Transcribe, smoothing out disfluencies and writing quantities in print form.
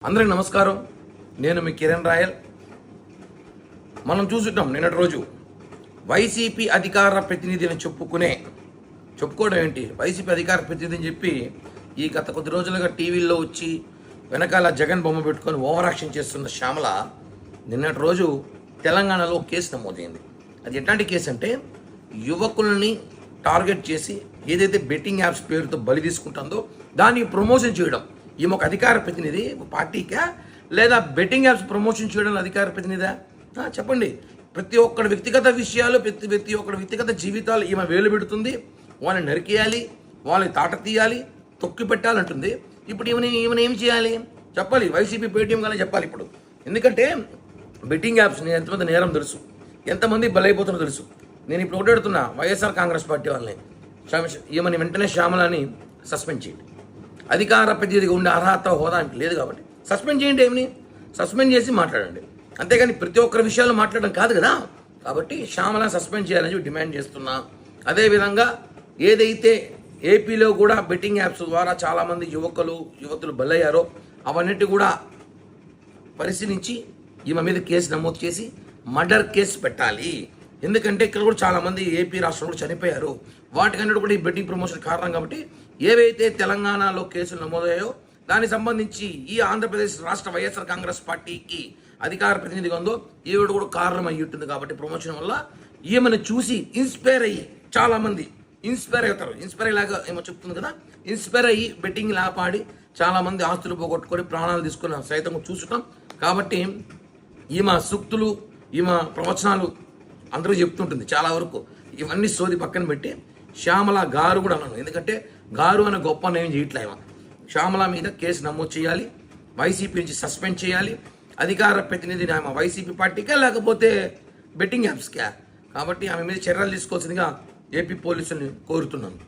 అందరికి నమస్కారం. నేను మీ కిరణ్ రాయల్. మనం చూసుంటాం నిన్నటి రోజు వైసీపీ అధికార ప్రతినిధి అని చెప్పుకోవడం ఏంటి, వైసీపీ అధికార ప్రతినిధి అని చెప్పి ఈ గత కొద్ది రోజులుగా టీవీల్లో వచ్చి వెనకాల జగన్ బొమ్మ పెట్టుకొని ఓవర్ యాక్షన్ చేస్తున్న శ్యామల నిన్నటి రోజు తెలంగాణలో కేసు నమోదైంది. అది ఎట్లాంటి కేసు అంటే, యువకుల్ని టార్గెట్ చేసి ఏదైతే బెట్టింగ్ యాప్స్ పేరుతో బలి తీసుకుంటుందో దాన్ని ప్రమోషన్ చేయడం. ఈమె ఒక అధికార ప్రతినిధి పార్టీకా, లేదా బెట్టింగ్ యాప్స్ ప్రమోషన్ చేయడం అధికార ప్రతినిధా? చెప్పండి. ప్రతి ఒక్కడి వ్యక్తిగత విషయాలు, ప్రతి ఒక్కడి వ్యక్తిగత జీవితాలు ఈమె వేలు పెడుతుంది. వాళ్ళని నరికేయాలి, వాళ్ళని తాట తీయాలి, తొక్కి పెట్టాలంటుంది. ఇప్పుడు ఈమెను ఏం చేయాలి చెప్పాలి. వైసీపీ పేటీఎం కానీ చెప్పాలి ఇప్పుడు. ఎందుకంటే బెట్టింగ్ యాప్స్ ఎంతమంది నేరం తెలుసు, ఎంతమంది బలైపోతున్నారో తెలుసు. నేను ఇప్పుడు ఒకటి అడుగుతున్నా వైఎస్ఆర్ కాంగ్రెస్ పార్టీ వాళ్ళని, ఈమెని వెంటనే శ్యామలని సస్పెండ్ చేయండి. అధికార ప్రతినిధిగా ఉండే అర్హత హోదా లేదు కాబట్టి సస్పెండ్ చేయండి. ఏమిని సస్పెండ్ చేసి మాట్లాడండి, అంతేగాని ప్రతి ఒక్కరి విషయాలు మాట్లాడడం కాదు కదా. కాబట్టి శ్యామల సస్పెండ్ చేయాలని చెప్పి డిమాండ్ చేస్తున్నా. అదేవిధంగా ఏదైతే ఏపీలో కూడా బెట్టింగ్ యాప్స్ ద్వారా చాలామంది యువతులు బలయ్యారో అవన్నిటి కూడా పరిశీలించి ఈమె మీద కేసు నమోదు చేసి మర్డర్ కేసు పెట్టాలి. ఎందుకంటే ఇక్కడ కూడా చాలామంది ఏపీ రాష్ట్రంలో చనిపోయారు. వాటికన్నిటి కూడా ఈ బెట్టింగ్ ప్రమోషన్ కారణం. కాబట్టి ఏవైతే తెలంగాణలో కేసులు నమోదయ్యాయో దానికి సంబంధించి ఈ ఆంధ్రప్రదేశ్ రాష్ట్ర వైఎస్ఆర్ కాంగ్రెస్ పార్టీకి అధికార ప్రతినిధిగా ఉందో ఈవిడ కూడా కారణం అయ్యి ఉంటుంది. కాబట్టి ప్రమోషన్ వల్ల ఈమెను చూసి ఇన్స్పైర్ అయ్యి చాలామంది ఇన్స్పైర్ అవుతారు. ఇన్స్పైర్ అయ్యేలాగా ఏమో చెప్తుంది కదా, ఇన్స్పైర్ అయ్యి బెట్టింగ్ లాపాడి చాలామంది ఆస్తులు పోగొట్టుకొని ప్రాణాలు తీసుకుని సైతం చూసుకుంటాం. కాబట్టి ఈమె సూక్తులు, ఈమె ప్రవచనాలు అందరూ చెప్తుంటుంది చాలా వరకు. ఇవన్నీ సోది పక్కన పెట్టి శ్యామల గారు కూడా అన్నాను. ఎందుకంటే గారు అనే గొప్ప నేను చేయట్లే. శ్యామల మీద కేసు నమోదు చేయాలి, వైసీపీ నుంచి సస్పెండ్ చేయాలి. అధికార ప్రతినిధిని ఆమె వైసీపీ పార్టీకా లేకపోతే బెట్టింగ్ యాప్స్కా? కాబట్టి ఆమె మీద చర్యలు తీసుకోవాల్సిందిగా ఏపీ పోలీసుల్ని కోరుతున్నాను.